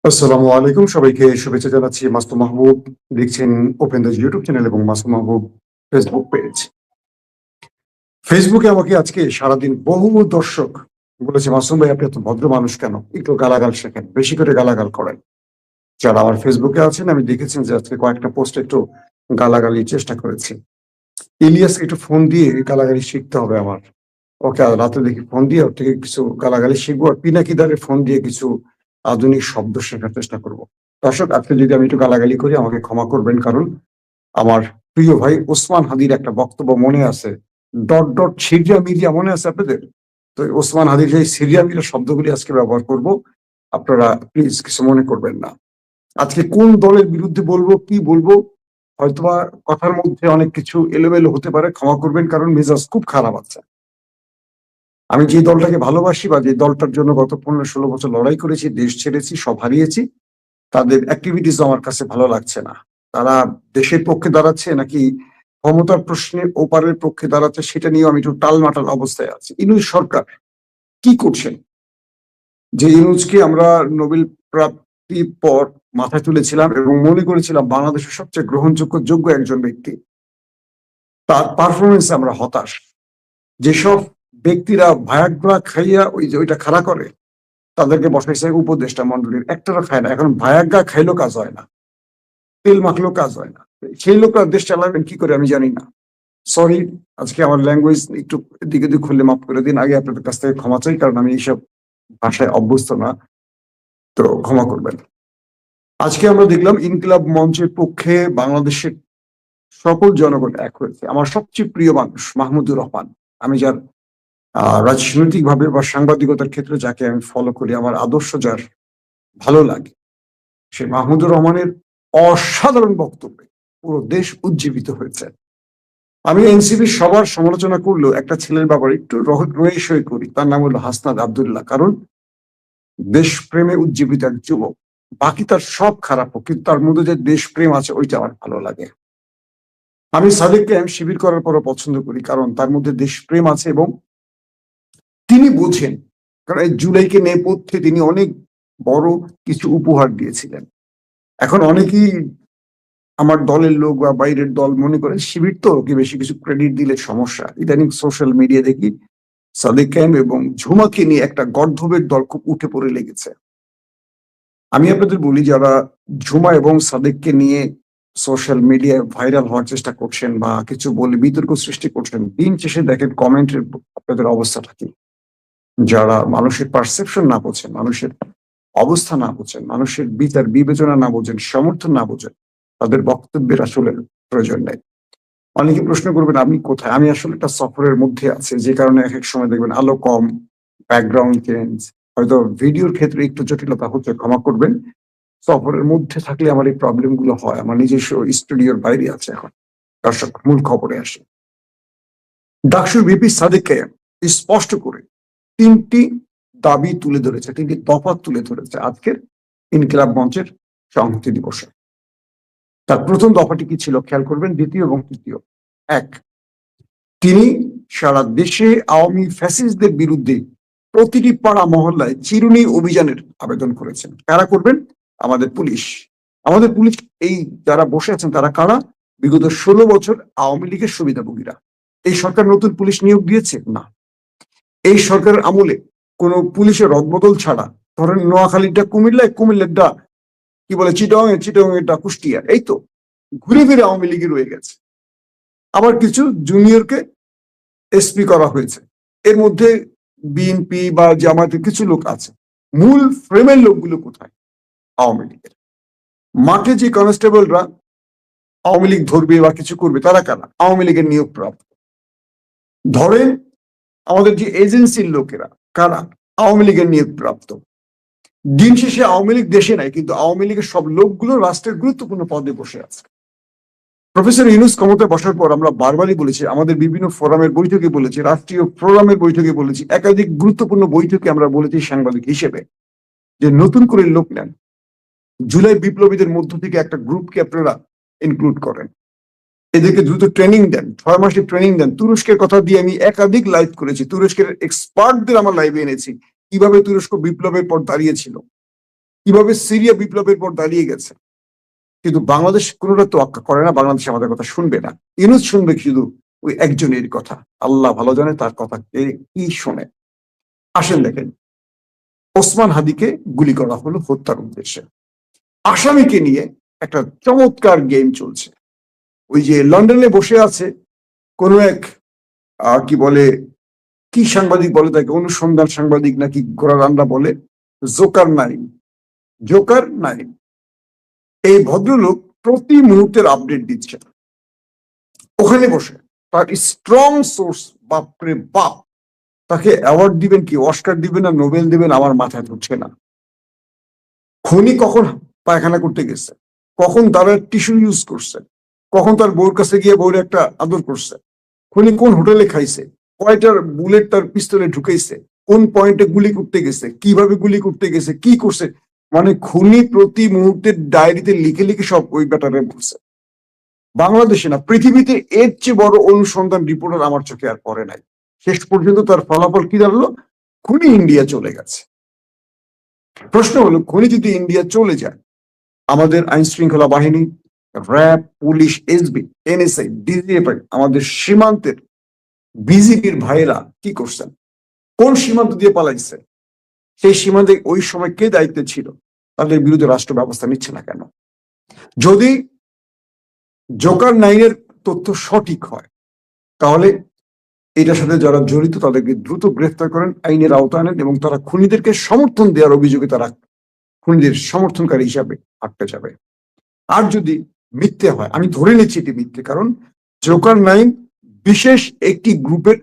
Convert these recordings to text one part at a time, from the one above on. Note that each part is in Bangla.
আসসালামু আলাইকুম, সবাইকে শুভেচ্ছা জানাচ্ছি। মাসুম মাহবুব দেখছেন ওপেন দ্য ইউটিউব চ্যানেল এবং মাসুম মাহবুব ফেসবুক পেজ। ফেসবুকে আমাকে আজকে সারাদিন বহু দর্শক বলেছে, মাসুম ভাই আপনি এত ভদ্র মানুষ কেন, একটু গালাগাল শেখেন, বেশি করে গালাগাল করেন। যারা আমার ফেসবুকে আছেন আমি দেখেছেন যে আজকে কয়েকটা পোস্টে একটু গালাগালির চেষ্টা করেছি। ইলিয়াসকে একটু ফোন দিয়ে গালাগালি শিখতে হবে আমার। ওকে রাতে দেখি ফোন দিয়ে ওর থেকে কিছু গালাগালি শিখবো, আর পিনাকিদারের ফোন দিয়ে কিছু আধুনিক শব্দ শেখার চেষ্টা করব। দর্শক, আজকে যদি আমি একটু গালাগালি করি আমাকে ক্ষমা করবেন, কারণ আমার প্রিয় ভাই ওসমান হাদির একটা বক্তব্য মনে আছে, ডট ডট সিরিয়া মিরিয়া মনে আছে আপনাদের? তো এই ওসমান হাদির যে সিরিয়া মিরিয়া শব্দগুলি আজকে ব্যবহার করব, আপনারা প্লিজ কিছু মনে করবেন না। আজকে কোন দলের বিরুদ্ধে বলবো, কি বলবো, হয়তোবা কথার মধ্যে অনেক কিছু এলোমেলো হতে পারে, ক্ষমা করবেন, কারণ মেজাজ খুব খারাপ আছে। আমি যে দলটাকে ভালোবাসি বা যে দলটার জন্য গত 15-16 বছর লড়াই করেছি, দেশ ছেড়েছি, সব হারিয়েছি, তাদের অ্যাক্টিভিটিস আমার কাছে ভালো লাগছে না। তারা দেশের পক্ষে দাঁড়াচ্ছে নাকি ক্ষমতার প্রশ্নে ওপারের পক্ষে দাঁড়াচ্ছে, সেটা নিয়েও আমি একটু টালমাটাল অবস্থায় আছি। ইনুস সরকার কি করছেন? যে ইনুসকে আমরা নোবেল প্রাপ্তির পর মাথায় তুলেছিলাম এবং মনে করেছিলাম বাংলাদেশের সবচেয়ে গ্রহণযোগ্য একজন ব্যক্তি, তার পারফরমেন্স আমরা হতাশ। যেসব ব্যক্তিরা ভায়াগ্রা খাইয়া ওইটা খাড়া করে, তাদেরকে বসাইছে উপদেষ্টা মন্ডলীর, একটারও খায় না। এখন ভায়াগ্রা খাইলেও কাজ হয় না, তেল মাখলেও কাজ হয় না। সেই লোকরা দেশ চালাবেন কি করে আমি জানি না। সরি, আজকে আমার ল্যাঙ্গুয়েজ একটু দিকে দিক খুললে মাফ করে দিন। আগে আপনাদের কাছ থেকে ক্ষমা চাই, কারণ আমি এইসব ভাষায় অভ্যস্ত না, তো ক্ষমা করবেন। আজকে আমরা দেখলাম ইনকিলাব মঞ্চের পক্ষে বাংলাদেশের সকল জনগণ এক হয়েছে। আমার সবচেয়ে প্রিয় মানুষ মাহমুদুর রহমান, আমি যার রাজনৈতিক ভাবে বা সাংবাদিকতার ক্ষেত্রে যাকে আমি ফলো করি, আমার আদর্শ যার ভালো লাগে, সে মাহমুদুর রহমানের অসাধারণ বক্তব্যে পুরো দেশ উজ্জীবিত হয়েছে। আমি এনসিপি সবার সমালোচনা করলেও একটা ছেলের ব্যাপারে একটু রহস্যই করি, তার নাম হলো হাসনাত আব্দুল্লাহ, কারণ দেশপ্রেমে উজ্জীবিত এক যুবক। বাকি তার সব খারাপ হোক, কিন্তু তার মধ্যে যে দেশপ্রেম আছে ওইটা আমার ভালো লাগে। আমি সাদেককে শিবির করার পরও পছন্দ করি, কারণ তার মধ্যে দেশপ্রেম আছে এবং তিনি বোঝেন। কারণ এই জুলাইকে নেপথ্যে তিনি অনেক বড় কিছু উপহার দিয়েছিলেন। এখন অনেকেই আমার দলের লোক বা বাইরের দল মনে করেন শিবির তো ওকে বেশি কিছু ক্রেডিট দিলে সমস্যা। ইদানিং সোশ্যাল মিডিয়া দেখি সাদেক ক্যাম্প এবং ঝুমাকে নিয়ে একটা গর্ধবের দল খুব উঠে পড়ে লেগেছে। আমি আপনাদের বলি, যারা ঝুমা এবং সাদেককে নিয়ে সোশ্যাল মিডিয়ায় ভাইরাল হওয়ার চেষ্টা করছেন বা কিছু বলে বিতর্ক সৃষ্টি করছেন, দিন শেষে দেখেন কমেন্টের আপনাদের অবস্থাটা কি। যারা মানুষের পারসেপশন না বোঝেন, মানুষের অবস্থা না বোঝেন, মানুষের বিচার বিবেচনা না বোঝেন, সমর্থন না বোঝেন, তাদের বক্তব্যের আসলে প্রয়োজন নেই। অনেকে প্রশ্ন করবেন আমি কোথায়? আমি আসলে একটা সফরের মধ্যে আছি, যে কারণে এক এক সময় দেখবেন আলো কম, ব্যাকগ্রাউন্ড চেঞ্জ, হয়তো ভিডিওর ক্ষেত্রে একটু জটিলতা হচ্ছে, ক্ষমা করবেন। সফরের মধ্যে থাকলে আমার এই প্রবলেম গুলো হয়। আমার নিজস্ব স্টুডিওর বাইরে আছে এখন। দর্শক, মূল খবরে আসে। ডাকসুর ভিপি সাদেক কায়েম স্পষ্ট করে তিনটি দাবি তুলে ধরেছে, তিনটি তফাৎ তুলে ধরেছে আজকের ইনকিলাব মঞ্চের সংহতি দিবসে। তার প্রথম দফাটি কি ছিল খেয়াল করবেন, দ্বিতীয় এবং তৃতীয়। এক, তিনি সারা দেশে আওয়ামী ফ্যাসিস্টদের বিরুদ্ধে প্রতিটি পাড়া মহল্লায় চিরুনি অভিযানের আবেদন করেছেন। কারা করবেন? আমাদের পুলিশ। আমাদের পুলিশ, এই যারা বসে আছেন তারা কারা? বিগত 16 বছর আওয়ামী লীগের সুবিধাভোগীরা। এই সরকার নতুন পুলিশ নিয়োগ দিয়েছে না। এই সরকারের আমলে কোন পুলিশের রদবদল ছাড়া, ধরেন নোয়াখালীটা কুমিল্লায়, কুমিল্লারটা কি বলে চিটং এ, চিটং এটা কুষ্টিয়া, এই তো ঘুরে ফিরে আওয়ামী লীগে রয়ে গেছে। আবার কিছু জুনিয়রকে এসপি করা হয়েছে। এর মধ্যে বিএনপি বা জামায়াতের কিছু লোক আছে। মূল ফ্রেমের লোকগুলো কোথায়? আওয়ামী লীগের। মাঠে যে কনস্টেবলরা আওয়ামী লীগ ধরবে বা কিছু করবে, তারা কারা? আওয়ামী লীগের নিয়োগ প্রাপ্ত। ধরেন আমাদের যে এজেন্সির লোকেরা, কারা? আওয়ামী লীগের নিয়োগ প্রাপ্ত। দিন শেষে আওয়ামী লীগ দেশে নাই, কিন্তু আওয়ামী লীগের সব লোকগুলো রাষ্ট্রের গুরুত্বপূর্ণ পদে বসে আছে। প্রফেসর ইউনূস ক্ষমতায় বসার পর আমরা বারবারই বলেছি, আমাদের বিভিন্ন ফোরামের বৈঠকে বলেছি, রাষ্ট্রীয় ফোরামের বৈঠকে বলেছি, একাধিক গুরুত্বপূর্ণ বৈঠকে আমরা বলেছি সাংবাদিক হিসেবে, যে নতুন করে লোক নেন। জুলাই বিপ্লবীদের মধ্য থেকে একটা গ্রুপকে আপনারা ইনক্লুড করেন, এদেরকে দ্রুত ট্রেনিং দেন, 6 মাসের ট্রেনিং দেন। তুরস্কের কথা দিয়ে আমি একাধিক লাইভ করেছি, তুরস্কের এক্সপার্টদের আমার লাইভে এনেছি, কিভাবে তুরস্ক বিপ্লবের পর দাঁড়িয়েছিল। কিভাবে সিরিয়া বিপ্লবের পর দাঁড়িয়ে গেছে। কিন্তু বাংলাদেশ কোনোটা তোয়াক্কা করে না, বাংলাদেশ আমাদের কথা শুনবে না। ইউনূস শুনবে শুধু ওই একজনের কথা, আল্লাহ ভালো জানে তার কথা কে কি শোনে। আসেন দেখেন, ওসমান হাদিকে গুলি করা হলো হত্যার উদ্দেশ্যে। আসামিকে নিয়ে একটা চমৎকার গেম চলছে। ওই যে লন্ডনে বসে আছে কোন এক কি বলে, কি সাংবাদিক বলে তাকে, অনুসন্ধান সাংবাদিক নাকি গোড়া রান্না বলে, জোকার নাইম, জোকার নাইম। এই ভদ্রলোক প্রতি মুহূর্তের আপডেট দিচ্ছে ওখানে বসে। তার স্ট্রং সোর্স, বাপরে বাপ, তাকে অ্যাওয়ার্ড দিবেন কি, অস্কার দিবেন না নোবেল দিবেন আমার মাথায় ধরছে না। খনি কখন পায়খানা করতে গেছে, কখন তারা টিস্যু ইউজ করছে, কখন তার বউর কাছে গিয়ে বউর একটা আদর করছে, খনি কোন হোটেলে খাইছে, কয়টার বুলেট তার পিস্তলে ঢুকাইছে, কোন পয়েন্টে গুলি করতে গেছে, কিভাবে গুলি করতে গেছে, কি করছে, মানে খুনি প্রতি মুহূর্তের ডায়েরিতে লিখে লিখে সব ওই ব্যাটারে বলছে। বাংলাদেশে না, পৃথিবীতে এর চেয়ে বড় অনুসন্ধান রিপোর্টার আমার চোখে আর পড়ে নাই। শেষ পর্যন্ত তার ফলাফল কি দাঁড়ালো, খুনি ইন্ডিয়া চলে গেছে। প্রশ্ন হলো, খুনি যদি ইন্ডিয়া চলে যায়, আমাদের আইন শৃঙ্খলা বাহিনী, RAB, police, SB, NSI, DGFI, আমাদের সীমান্তের বিজিবির ভাইয়েরা কি করছেন, কোন সীমান্ত দিয়ে পালাইছে, সেই সীমান্তে ওই সময় কে দায়িত্বে ছিল, তাদের বিরুদ্ধে রাষ্ট্র ব্যবস্থা নিচ্ছে না কেন? যদি জোকার নাইনের তথ্য সঠিক হয়, তাহলে এটার সাথে যারা জড়িত তাদেরকে দ্রুত গ্রেফতার করেন, আইনের আওতায় আনেন, এবং তারা খুনিদেরকে সমর্থন দেওয়ার অভিযোগে তারা খুনিদের সমর্থনকারী হিসাবে আটকে যাবে। আর যদি মিথ্যে হয়, আমি ধরে নিচ্ছি এটি মিথ্যে, কারণ জোকার নাইন বিশেষ একটি গ্রুপের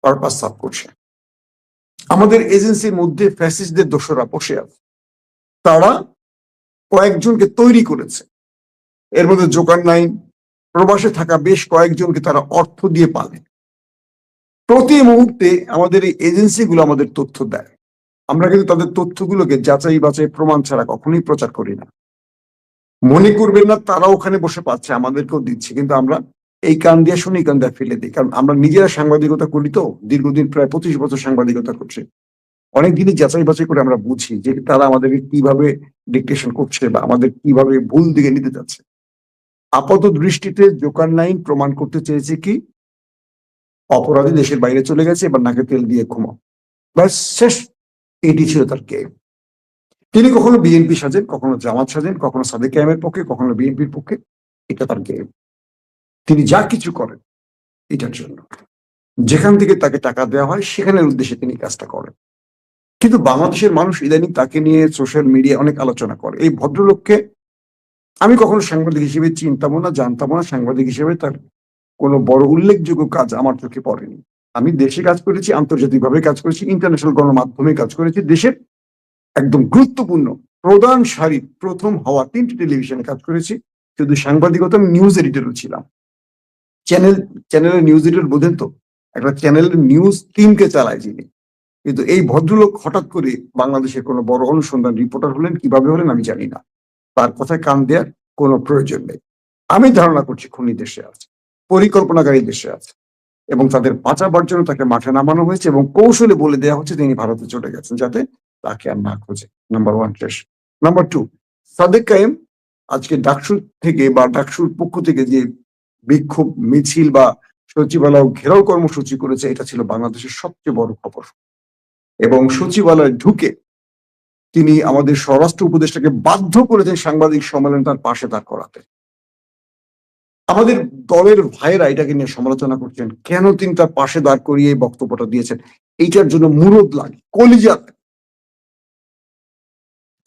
পারপাস সার্ভ করছে। আমাদের এজেন্সির মধ্যে ফ্যাসিস্টদের দোসরা বসে আছে, তারা কয়েকজনকে তৈরি করেছে। এর মধ্যে জোকার নাইন, প্রবাসে থাকা বেশ কয়েকজনকে তারা অর্থ দিয়ে পালে। প্রতি মুহূর্তে আমাদের এই এজেন্সিগুলো আমাদের তথ্য দেয়, আমরা কিন্তু তাদের তথ্যগুলোকে যাচাই বাছাই প্রমাণ ছাড়া কখনোই প্রচার করি না। মনে করবেন না তারা ওখানে বসে পাচ্ছে, আমাদেরকেও দিচ্ছে, কিন্তু আমরা এই কান দিয়ে শুনি, কান দিয়ে ফেলে দিই, কারণ আমরা নিজেরা সাংবাদিকতা করি তো, দীর্ঘদিন প্রায় 25 বছর সাংবাদিকতা করছি। অনেকদিনই যাচাই বাছাই করে আমরা বুঝি যে তারা আমাদেরকে কিভাবে ডিকটেশন করছে বা আমাদের কিভাবে ভুল দিকে নিতে যাচ্ছে। আপাত দৃষ্টিতে জোকার নাইন প্রমাণ করতে চেয়েছে কি, অপরাধী দেশের বাইরে চলে গেছে, এবার নাকে তেল দিয়ে ঘুমাও, ব্যাস শেষ। এটি ছিল তার গেম। তিনি কখনো বিএনপি সাজেন, কখনো জামাত সাজেন, কখনো সাদেক কায়েমের পক্ষে, কখনো বিএনপির পক্ষে। এটা তার গেম। তিনি যা কিছু করেন এটার জন্য, যেখান থেকে তাকে টাকা দেওয়া হয় সেখানের উদ্দেশ্যে তিনি কাজটা করেন। কিন্তু বাংলাদেশের মানুষ ইদানিং তাকে নিয়ে সোশ্যাল মিডিয়া অনেক আলোচনা করে। এই ভদ্রলোককে আমি কখনো সাংবাদিক হিসেবে চিনতামও না, জানতামও না। সাংবাদিক হিসেবে তার কোনো বড় উল্লেখযোগ্য কাজ আমার চোখে পড়েনি। আমি দেশে কাজ করেছি, আন্তর্জাতিকভাবে কাজ করেছি, ইন্টারন্যাশনাল গণমাধ্যমে কাজ করেছি, দেশের একদম গুরুত্বপূর্ণ প্রধান সারির প্রথম হওয়া 3টি টেলিভিশনে কাজ করেছি। শুধু সাংবাদিকতা, আমি নিউজ এডিটরও ছিলাম। চ্যানেলের নিউজ এডিটর বোঝেন তো, একটা চ্যানেলের নিউজ টিমকে চালায় যিনি। কিন্তু এই ভদ্রলোক হঠাৎ করে বাংলাদেশের কোনো বড় অনুসন্ধান রিপোর্টার হলেন, কিভাবে হলেন আমি জানি না। তার কথায় কান দেওয়ার কোনো প্রয়োজন নেই। আমি ধারণা করছি খুনি দেশে আছে, পরিকল্পনাকারী দেশে আছে, এবং তাদের বাঁচাবার জন্য তাকে মাঠে নামানো হয়েছে এবং কৌশলে বলে দেওয়া হচ্ছে তিনি ভারতে চলে গেছেন, যাতে তাকে আর না খোঁজে। নাম্বার 1 শেষ। নাম্বার 2, সাদেক কায়েম আজকে ডাকসু থেকে বা ডাকসুর পক্ষ থেকে যে বিক্ষোভ মিছিল বা সচিবালয় ঘেরাও কর্মসূচি করেছে, এটা ছিল বাংলাদেশের সবচেয়ে বড় খবর। এবং সচিবালয়ে ঢুকে তিনি আমাদের স্বরাষ্ট্র উপদেষ্টাকে বাধ্য করেছেন সাংবাদিক সম্মেলন তার পাশে দাঁড় করাতে। আমাদের দলের ভাইয়েরা এটাকে নিয়ে সমালোচনা করছেন, কেন তিনি তার পাশে দাঁড় করিয়ে বক্তব্যটা দিয়েছেন। এইটার জন্য মুরদ লাগে, কলিজা।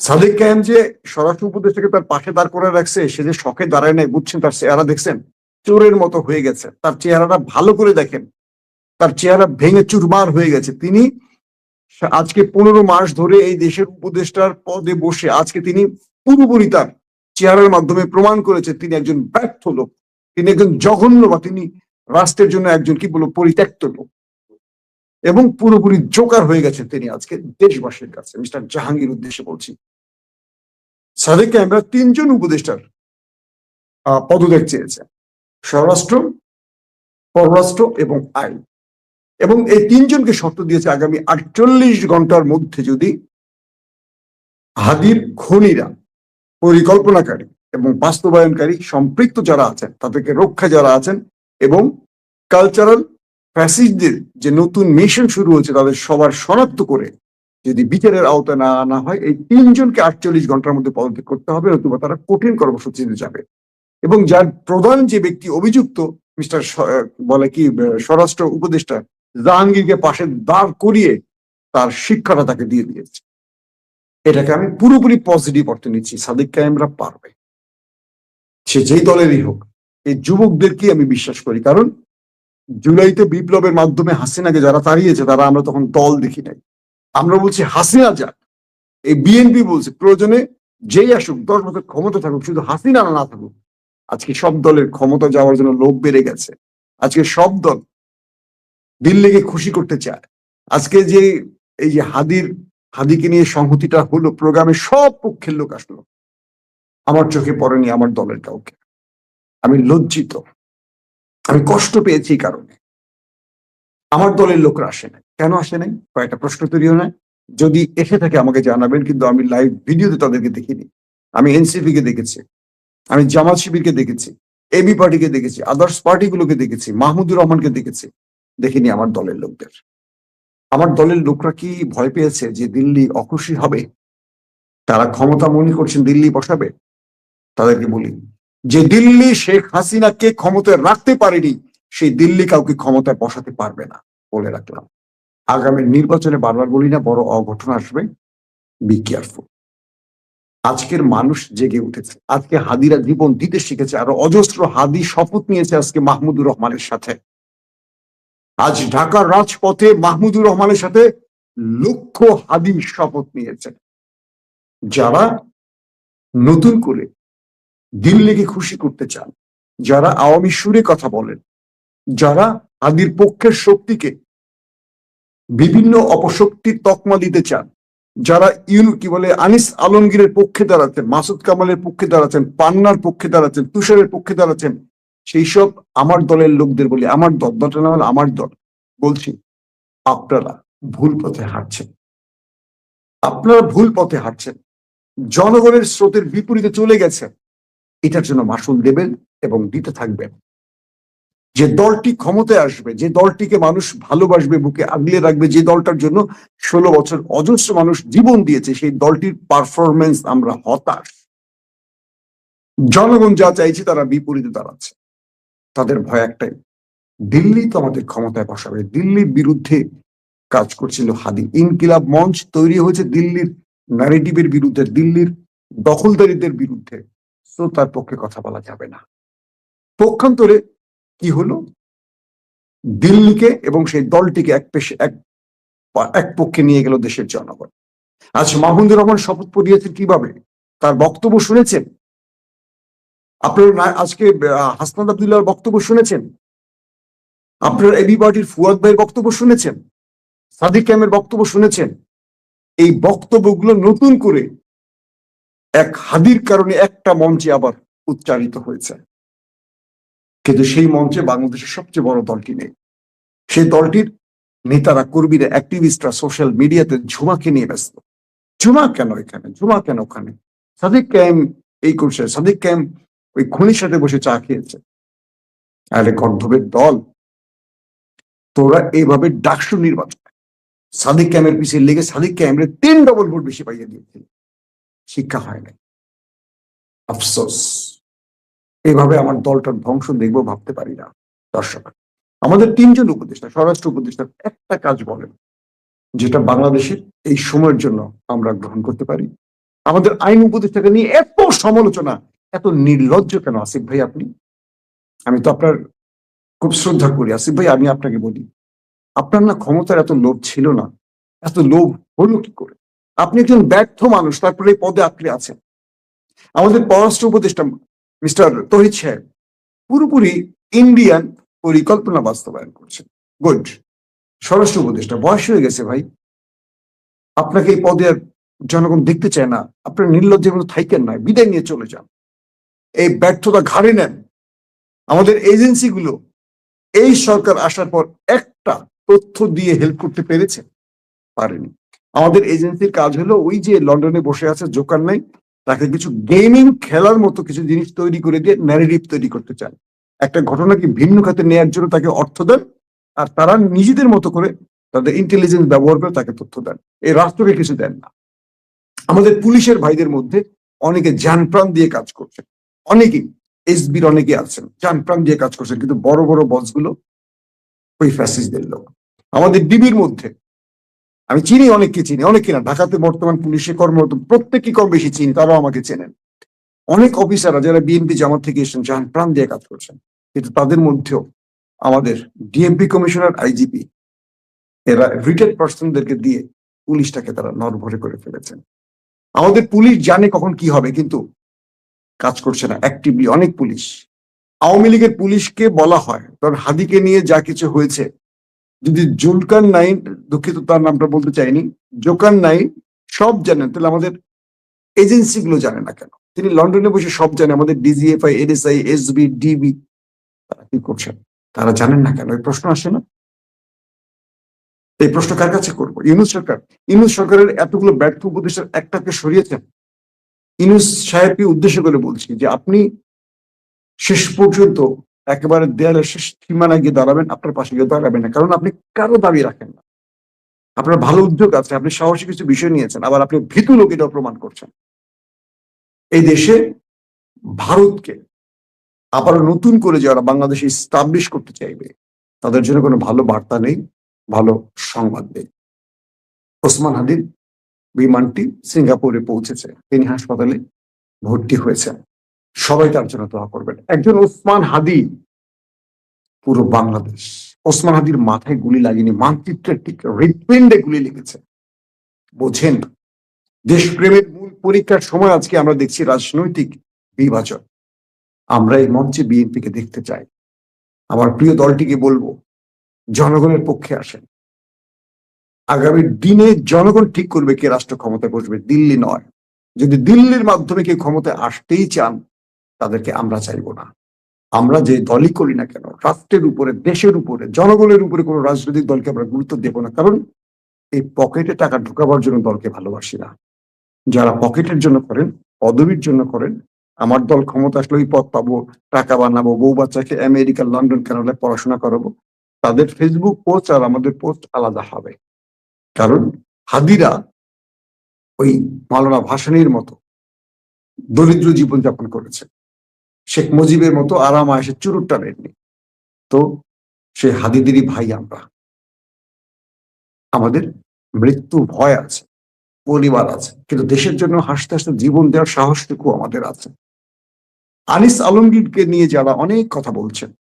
সাদেক কায়েম যে স্বরাষ্ট্র উপদেষ্টাকে তার পাশে দাঁড় করে রাখছে, সে যে শখে দাঁড়ায় নাই, বুঝছেন? তার চেহারা দেখছেন, চোরের মতো হয়ে গেছে। তার চেহারাটা ভালো করে দেখেন, তার চেহারা ভেঙে চুরমার হয়ে গেছে। তিনি আজকে 15 মাস ধরে এই দেশের উপদেষ্টার পদে বসে আজকে তিনি পুরোপুরি তার চেহারার মাধ্যমে প্রমাণ করেছে তিনি একজন ব্যর্থ লোক, তিনি একজন জঘন্য, বা তিনি রাষ্ট্রের জন্য একজন কি বলবো পরিত্যক্ত লোক, এবং পুরোপুরি জোকার হয়ে গেছে তিনি আজকে দেশবাসীর কাছে। মিস্টার জাহাঙ্গীর উদ্দেশ্যে বলছি, সাদেককে আমরা 3 জন উপদেষ্টার পদত্যাগ চেয়েছে, স্বরাষ্ট্র, পররাষ্ট্র এবং আইন। এবং এই 3 জনকে শর্ত দিয়েছে আগামী 48 ঘন্টার মধ্যে যদি হাদির খনিরা, পরিকল্পনাকারী এবং বাস্তবায়নকারী সম্পৃক্ত যারা আছেন, তাদেরকে রক্ষা যারা আছেন, এবং কালচারাল ফ্যাসিস্টদের যে নতুন মিশন শুরু হচ্ছে তাদের সবার শনাক্ত করে যদি বিচারের আওতায় না আনা হয়, এই 3 জনকে 48 ঘন্টার মধ্যে পদত্যাগ করতে হবে, নতুবা তারা কঠিন কর্মসূচিতে যাবে। এবং যার প্রধান যে ব্যক্তি অভিযুক্ত, মিস্টার বলে কি স্বরাষ্ট্র উপদেষ্টা জাহাঙ্গীরকে পাশে দাঁড় করিয়ে তার শিক্ষাটা তাকে দিয়ে দিয়েছে। এটাকে আমি পুরোপুরি পজিটিভ অর্থে নিচ্ছি। সাদিক কায়েমরা পারবে, সে যেই দলেরই হোক। এই যুবকদেরকে আমি বিশ্বাস করি, কারণ জুলাইতে বিপ্লবের মাধ্যমে হাসিনাকে যারা তাড়িয়েছে তারা আমরা তখন দল দেখি নাই। আমরা বলছি হাসিনা যাক। এই বিএনপি বলছে প্রয়োজনে যেই আসুক, 10 বছর ক্ষমতা থাকুক, শুধু হাসিনা না থাকুক। আজকে সব দলের ক্ষমতা যাওয়ার জন্য লোভ বেড়ে গেছে। আজকে সব দল দিল্লিকে খুশি করতে চায়। আজকে যে এই যে হাদিকে নিয়ে সংহতিটা হলো, প্রোগ্রামে সব পক্ষের লোক আসলো, আমার চোখে পড়েনি আমার দলের কাউকে। আমি লজ্জিত, আমি কষ্ট পেয়েছি এই কারণে। আমার দলের লোকরা আসে নাই। কেন আসে নাই? কয়েকটা প্রশ্ন তৈরি হয় না। যদি এসে থাকে আমাকে জানাবেন, কিন্তু আমি লাইভ ভিডিওতে তাদেরকে দেখিনি। আমি এনসিপি কে দেখেছি, আমি জামাত শিবিরকে দেখেছি, এবি পার্টিকে দেখেছি, আদার্স পার্টিগুলোকে দেখেছি, মাহমুদুর রহমানকে দেখেছি, দেখিনি আমার দলের লোকদের। আমার দলের লোকরা কি ভয় পেয়েছে যে দিল্লি অখুশি হবে? তারা ক্ষমতা মনে করছেন দিল্লি বসাবে? তাদেরকে বলি যে দিল্লি শেখ হাসিনাকে ক্ষমতায় রাখতে পারেনি, সেই দিল্লি কাউকে ক্ষমতায় বসাতে পারবে না, বলে রাখলাম। আগামী নির্বাচনে বারবার বলি না, বড় অঘটন আসবে, বি কেয়ারফুল। আজকের মানুষ জেগে উঠেছে। আজকে হাদিরা জীবন দিতে শিখেছে, আরো অজস্র হাদি শপথ নিয়েছে আজকে মাহমুদুর রহমানের সাথে। আজ ঢাকার রাজপথে মাহমুদুর রহমানের সাথে লক্ষ হাদি শপথ নিয়েছে, যারা নতুন করে দিল্লিকে খুশি করতে চান, যারা আওয়ামী সুরে কথা বলেন, যারা হাদির পক্ষের শক্তিকে বিভিন্ন অপশক্তির তকমা দিতে চান, যারা কি বলে আনিস আলমগীরের পক্ষে দাঁড়াচ্ছেন, মাসুদ কামালের পক্ষে দাঁড়াচ্ছেন, পান্নার পক্ষে দাঁড়াচ্ছেন, তুষারের পক্ষে দাঁড়াচ্ছেন, সেই সব আমার দলের লোকদের বলি, আমার দলটা না হলে আমার দল, বলছি আপনারা ভুল পথে হাঁটছেন। আপনারা ভুল পথে হাঁটছেন, জনগণের স্রোতের বিপরীতে চলে গেছে। এটার জন্য মাসুল দেবেন এবং দিতে থাকবেন। যে দলটি ক্ষমতায় আসবে, যে দলটিকে মানুষ ভালোবাসবে, বুকে আগলে রাখবে, যে দলটার জন্য 16 বছর অজস্র মানুষ জীবন দিয়েছে, সেই দলটির পারফরমেন্স আমরা হতাশ। জনগণ যা চাইছে তারা বিপরীতে দাঁড়াচ্ছে। তাদের ভয় একটাই, দিল্লি তো আমাদের ক্ষমতায় বসাবে। দিল্লির বিরুদ্ধে কাজ করছিল হাদি। ইনকিলাব মঞ্চ তৈরি হয়েছে দিল্লির ন্যারেটিভের বিরুদ্ধে, দিল্লির দখলদারিদের বিরুদ্ধে। তো তার পক্ষে কথা বলা যাবে না। পক্ষান্তরে কি হলো, দিল্লিকে এবং সেই দলটিকে এক পক্ষে নিয়ে গেল দেশের জনগণ। আজ মাহমুদুর রহমান শপথ পড়িয়েছেন কিভাবে, তার বক্তব্য শুনেছেন আপনারা? আজকে হাসনাত আব্দুল্লাহর বক্তব্য শুনেছেন আপনারা? এবি পার্টির ফুয়াদ ভাইয়ের বক্তব্য শুনেছেন? সাদিক কায়েমের বক্তব্য শুনেছেন? এই বক্তব্যগুলো নতুন করে এক হাদির কারণে একটা মঞ্চে আবার উচ্চারিত হয়েছে, কিন্তু সেই মঞ্চে বাংলাদেশের সবচেয়ে বড় দলটি নেই। সেই দলটির নেতারা, কর্মীরা, অ্যাক্টিভিস্টরা সোশ্যাল মিডিয়াতে ঝুমাকে নিয়ে ব্যস্ত। ঝুমা কেন এখানে, ঝুমা কেন ওখানে? সাদিক কায়েম এই করছে, সাদিক কায়েম ওই খনির সাথে বসে চা খেয়েছে। আরে গর্ধবের দল, তোরা এইভাবে ডাকসু নির্বাচন সাদিক কায়েমের পিছিয়ে লেগে সাদিক কায়েমের 3 ডবল ভোট বেশি পাইয়ে দিয়েছিল। শিক্ষা হয় নাই, আফসোস। এইভাবে আমার দলটার ধ্বংস দেখবো ভাবতে পারি না। দর্শক, আমাদের 3 জন উপদেষ্টা, স্বরাষ্ট্র উপদেষ্টা একটা কাজ বলেন যেটা বাংলাদেশের এই সময়ের জন্য আমরা গ্রহণ করতে পারি। আমাদের আইন উপদেষ্টাকে নিয়ে এত সমালোচনা, এত নির্লজ্জ কেন আসিফ ভাই আপনি? আমি তো আপনার খুব শ্রদ্ধা করি আসিফ ভাই, আমি আপনাকে বলি, আপনার না ক্ষমতার এত লোভ ছিল না। এত লোভ হলো কি করে? আপনি একজন ব্যর্থ মানুষ, তারপরে এই পদে আঁকড়ে আছেন। আমাদের পররাষ্ট্র উপদেষ্টা মিস্টার তহিদ সাহেব পুরোপুরি ইন্ডিয়ান পরিকল্পনা বাস্তবায়ন করছেন, গুড। স্বরাষ্ট্র উপদেষ্টা বয়স হয়ে গেছে ভাই, আপনাকে এই পদে আর জনগণ দেখতে চায় না। আপনার নির্লজ্জের মতো থাইকেন না, বিদায় নিয়ে চলে যান। এই ব্যর্থতা ঘাড়ে নেন। আমাদের এজেন্সিগুলো এই সরকার আসার পর একটা তথ্য দিয়ে হেল্প করতে পেরেছে? পারেনি। আমাদের এজেন্সির কাজ হলো ওই যে লন্ডনে বসে আছে জোকার নাই, তাকে কিছু গেমিং খেলার মতো কিছু জিনিস তৈরি করে দিয়ে ন্যারেটিভ তৈরি করতে চান। একটা ঘটনাকে ভিন্ন খাতে নেয়ার জন্য তাকে অর্থ দেন, আর তারা নিজেদের মতো করে তাদের ইন্টেলিজেন্স ব্যবহার করে তাকে তথ্য দেন। এই রাষ্ট্রকে কিছু দেন না। আমাদের পুলিশের ভাইদের মধ্যে অনেকে যান প্রাণ দিয়ে কাজ করছেন, অনেকেই এসবির অনেকে আছেন যান প্রাণ দিয়ে কাজ করছেন, কিন্তু বড় বড় বসগুলো ওই ফ্যাসিস্টদের লোক। আমাদের ডিবির মধ্যে আমি চিনি, অনেককে চিনি, অনেকে না, ঢাকাতে বর্তমান পুলিশে কর্মরত প্রত্যেককে কম বেশি চিনি, তারাও আমাকে চেনেন। অনেক অফিসাররা যারা বিএনপি জামাত থেকে এসেছেন যান প্রাণ দিয়ে কাজ করছেন, কিন্তু তাদের মধ্যেও আমাদের ডিএমপি কমিশনার, আইজিপি, এরা রিটেড পার্সনদেরকে দিয়ে পুলিশটাকে তারা নড়বড়ে করে ফেলেছেন। আমাদের পুলিশ জানে কখন কি হবে, কিন্তু কাজ করছে না অ্যাক্টিভলি অনেক পুলিশ। আওয়ামী লীগের পুলিশকে বলা হয়, কারণ হাদিকে নিয়ে যা কিছু হয়েছে, যদি জুলকার নাইন, দুঃখিত তার নামটা বলতে চাইনি, জোকার নাইন সব জানেন, তাহলে আমাদের এজেন্সি গুলো জানে না কেন? তিনি লন্ডনে বসে সব জানে, আমাদের ডিজিএফআই, এনএসআই, এসবি, ডিবি, তারা কি করছেন তারা জানেন না কেন? এই প্রশ্ন আসে না? এই প্রশ্ন কার কাছে করবো? ইউনূস সরকার, ইউনূস সরকারের এতগুলো ব্যর্থ উপদেশের একটাকে সরিয়েছেন। ইউনূস সাহেবকে উদ্দেশ্য করে বলছি যে আপনি শেষ পর্যন্ত একেবারে দেয়ালের শেষ সীমানা গিয়ে দাঁড়াবেন, আপনার পাশে গিয়ে দাঁড়াবেন না, কারণ আপনি কারো দাবি রাখেন না। আপনার ভালো উদ্যোগ আছে, আপনি সাহসী কিছু বিষয় নিয়েছেন, আবার আপনি ভীতু লোক এটাও প্রমাণ করছেন। এই দেশে ভারতকে আবার নতুন করে যারা বাংলাদেশে স্টাবলিশ করতে চাইবে, তাদের জন্য কোনো ভালো বার্তা নেই, ভালো সংবাদ নেই। ওসমান হাদির বিমানটি সিঙ্গাপুরে পৌঁছেছে, তিনি হাসপাতালে ভর্তি হয়েছেন, সবাই তার জন্য দোয়া করবেন। একজন ওসমান হাদি পুরো বাংলাদেশ, ওসমান হাদির মাথায় গুলি লাগেনি, মানচিত্রের ঠিক হৃৎপিণ্ডে গুলি লেগেছে। বোঝেন, দেশপ্রেমের মূল পরীক্ষার সময় আজকে আমরা দেখছি রাজনৈতিক বিভাজন। আমরা এই মঞ্চে বিএনপিকে দেখতে চাই। আমার প্রিয় দলটিকে বলবো, জনগণের পক্ষে আসেন। আগামী দিনে জনগণ ঠিক করবে কে রাষ্ট্র ক্ষমতায় বসবে, দিল্লি নয়। যদি দিল্লির মাধ্যমে কেউ ক্ষমতায় আসতেই চান, তাদেরকে আমরা চাইবো না। আমরা যে দলই করি না কেন, রাষ্ট্রের উপরে, দেশের উপরে, জনগণের উপরে কোনো রাজনৈতিক দলকে আমরা গুরুত্ব দেব না, কারণ এই পকেটে টাকা ঢুকাবার জন্য দলকে ভালোবাসি না। যারা পকেটের জন্য করেন, পদবীর জন্য করেন, আমার দল ক্ষমতা আসলে ওই পদ পাবো, টাকা বানাবো, বউ বাচ্চাকে আমেরিকা, লন্ডন, কানাডায় পড়াশোনা করাবো, তাদের ফেসবুক পোস্ট আর আমাদের পোস্ট আলাদা হবে। কারণ হাদিরা ওই মাওলানা ভাসানীর মতো দরিদ্র জীবনযাপন করেছে, শেখ মুজিবের মতো আরাম আয়েসে চুরুটটা নেননি। তো সে হাদিদেরই ভাই আমরা। আমাদের মৃত্যু ভয় আছে, পরিবার আছে, কিন্তু দেশের জন্য হাসতে হাসতে জীবন দেওয়ার সাহসটুকু আমাদের আছে। আনিস আলমগীরকে নিয়ে যারা অনেক কথা বলছেন,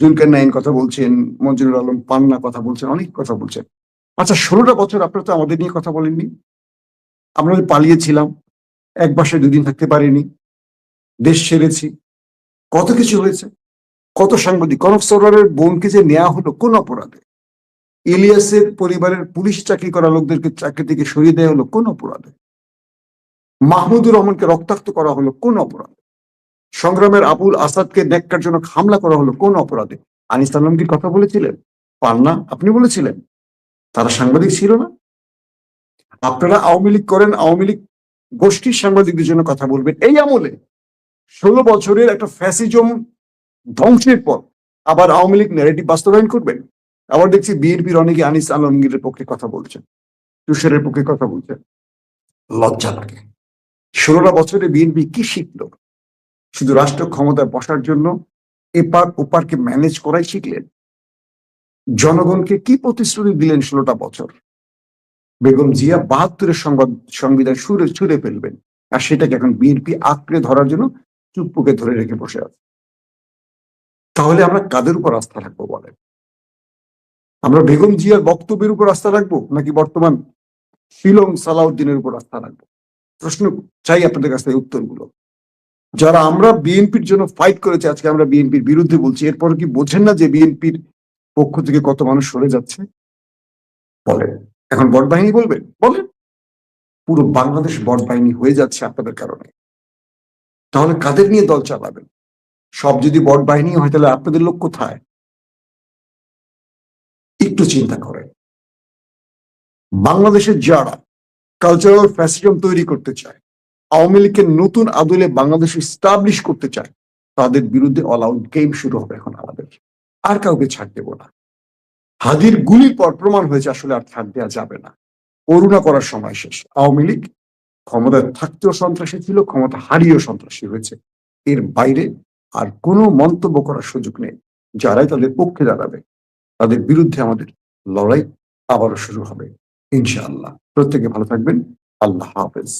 জুলকার নাইন কথা বলছেন, মঞ্জুরুল আলম পান্না কথা বলছেন, অনেক কথা বলছেন। আচ্ছা, 16টা বছর আপনারা তো আমাদের নিয়ে কথা বলেননি। আমরা পালিয়েছিলাম, এক বাসায় 2 দিন থাকতে পারিনি, দেশ ছেড়েছি, কত কিছু হয়েছে। কত সাংবাদিক, কনক সরোয়ারের বোনকে যে নেওয়া হলো কোন অপরাধে? ইলিয়াসের পরিবারের পুলিশ চাকরি করা লোকদেরকে চাকরি থেকে সরিয়ে দেওয়া হলো কোন অপরাধে? মাহমুদুর রহমানকে রক্তাক্ত করা হলো কোন অপরাধে? সংগ্রামের আবুল আসাদকে নেককার জন্য হামলা করা হলো কোন অপরাধে? আনিস আলমগীর কথা বলেছিলেন? পান্না আপনি বলেছিলেন? তারা সাংবাদিক ছিল না? আপনারা আওয়ামী লীগ করেন, আওয়ামী লীগ গোষ্ঠীর সাংবাদিকদের জন্য কথা বলবেন। এই আমলে 16 বছরের একটা ফ্যাসিজম ধ্বংসের পর আবার আওয়ামী লীগ ন্যারেটিভ বাস্তবায়ন করবেন? আবার দেখছি বিএনপির অনেকে আনিস আলমগীরের পক্ষে কথা বলছেন, তুষারের পক্ষে কথা বলছেন। লজ্জা লাগে। 16টা বছরে বিএনপি কি শিখলো? শুধু রাষ্ট্র ক্ষমতায় বসার জন্য এপার ওপারকে ম্যানেজ করাই শিখলেন। জনগণকে কি প্রতিশ্রুতি দিলেন 16টা বছর? বেগম জিয়া 72-এর সংবিধান ছুঁড়ে ফেলবেন, আর সেটাকে এখন বিএনপি আঁকড়ে ধরার জন্য চুপ্পুকে ধরে রেখে বসে আছে। তাহলে আমরা কাদের উপর আস্থা রাখবো বলেন? আমরা বেগম জিয়ার বক্তব্যের উপর আস্থা রাখবো, নাকি বর্তমান শিলং সালাউদ্দিনের উপর আস্থা রাখবো? প্রশ্ন চাই আপনাদের কাছ থেকে উত্তরগুলো। যারা আমরা বিএনপির জন্য ফাইট করেছে, আজকে আমরা বিএনপির বিরুদ্ধে বলছি, এরপর কি বোঝেন না যে বিএনপির পক্ষ থেকে কত মানুষ সরে যাচ্ছে? বলেন, এখন বট বাহিনী বলবেন? বলেন, পুরো বাংলাদেশ বট বাহিনী হয়ে যাচ্ছে আপনাদের কারণে। তাহলে কাদের নিয়ে দল চালাবেন? সব যদি বট বাহিনী হয়, তাহলে আপনাদের লোক কোথায়? একটু চিন্তা করেন। বাংলাদেশের যারা কালচারাল ফ্যাসিজম তৈরি করতে চায়, আওয়ামী লীগকে নতুন আদলে বাংলাদেশে স্টাবলিশ করতে চায়, তাদের বিরুদ্ধে অল আউট গেম শুরু হবে এখন আমাদের। আর কাউকে ছাড় দেব না। হাদির গুলির পর প্রমাণ হয়েছে আসলে আর ছাড় দেওয়া যাবে না। করুণা করার সময় শেষ। আওয়ামী লীগ ক্ষমতায় থাকতেও সন্ত্রাসী ছিল, ক্ষমতা হারিয়েও সন্ত্রাসী হয়েছে। এর বাইরে আর কোনো মন্তব্য করার সুযোগ নেই। যারাই তাদের পক্ষে দাঁড়াবে, তাদের বিরুদ্ধে আমাদের লড়াই আবারও শুরু হবে ইনশাআল্লাহ। প্রত্যেকে ভালো থাকবেন। আল্লাহ হাফেজ।